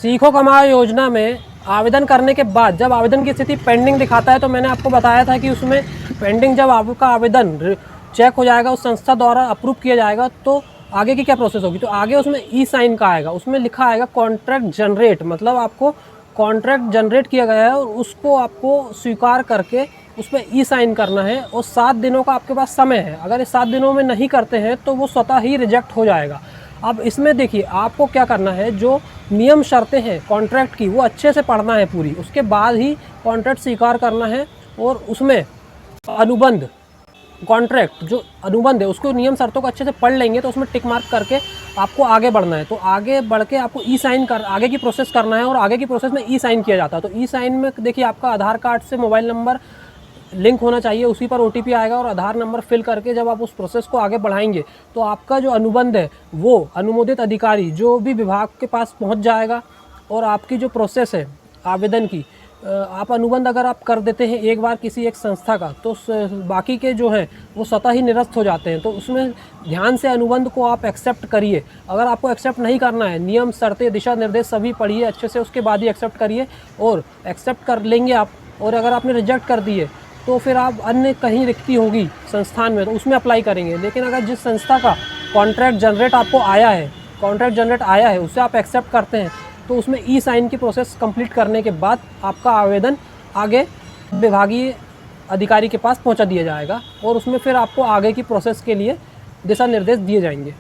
सीखो कमाओ योजना में आवेदन करने के बाद जब आवेदन की स्थिति पेंडिंग दिखाता है, तो मैंने आपको बताया था कि उसमें पेंडिंग जब आपका आवेदन चेक हो जाएगा, उस संस्था द्वारा अप्रूव किया जाएगा, तो आगे की क्या प्रोसेस होगी, तो आगे उसमें ई साइन का आएगा। उसमें लिखा आएगा कॉन्ट्रैक्ट जनरेट, मतलब आपको कॉन्ट्रैक्ट जनरेट किया गया है और उसको आपको स्वीकार करके उस पर ई साइन करना है। और 7 दिनों का आपके पास समय है। अगर इस 7 दिनों में नहीं करते हैं तो वो स्वतः ही रिजेक्ट हो जाएगा। अब इसमें देखिए आपको क्या करना है, जो नियम शर्तें हैं कॉन्ट्रैक्ट की वो अच्छे से पढ़ना है पूरी, उसके बाद ही कॉन्ट्रैक्ट स्वीकार करना है। और उसमें अनुबंध कॉन्ट्रैक्ट जो अनुबंध है उसको नियम शर्तों को अच्छे से पढ़ लेंगे तो उसमें टिक मार्क करके आपको आगे बढ़ना है। तो आगे बढ़ के आपको ई साइन कर आगे की प्रोसेस करना है। और आगे की प्रोसेस में ई साइन किया जाता है। तो ई साइन में देखिए आपका आधार कार्ड से मोबाइल नंबर लिंक होना चाहिए, उसी पर OTP आएगा और आधार नंबर फिल करके जब आप उस प्रोसेस को आगे बढ़ाएंगे तो आपका जो अनुबंध है वो अनुमोदित अधिकारी जो भी विभाग के पास पहुंच जाएगा। और आपकी जो प्रोसेस है आवेदन की, आप अनुबंध अगर आप कर देते हैं एक बार किसी एक संस्था का, तो बाकी के जो हैं वो स्वतः ही निरस्त हो जाते हैं। तो उसमें ध्यान से अनुबंध को आप एक्सेप्ट करिए। अगर आपको एक्सेप्ट नहीं करना है, नियम शर्तें दिशा निर्देश सभी पढ़िए अच्छे से, उसके बाद ही एक्सेप्ट करिए। और एक्सेप्ट कर लेंगे आप, और अगर आपने रिजेक्ट कर दिए तो फिर आप अन्य कहीं रिक्ति होगी संस्थान में तो उसमें अप्लाई करेंगे। लेकिन अगर जिस संस्था का कॉन्ट्रैक्ट जनरेट आपको आया है उससे आप एक्सेप्ट करते हैं, तो उसमें ई साइन की प्रोसेस कंप्लीट करने के बाद आपका आवेदन आगे विभागीय अधिकारी के पास पहुंचा दिया जाएगा और उसमें फिर आपको आगे की प्रोसेस के लिए दिशा निर्देश दिए जाएंगे।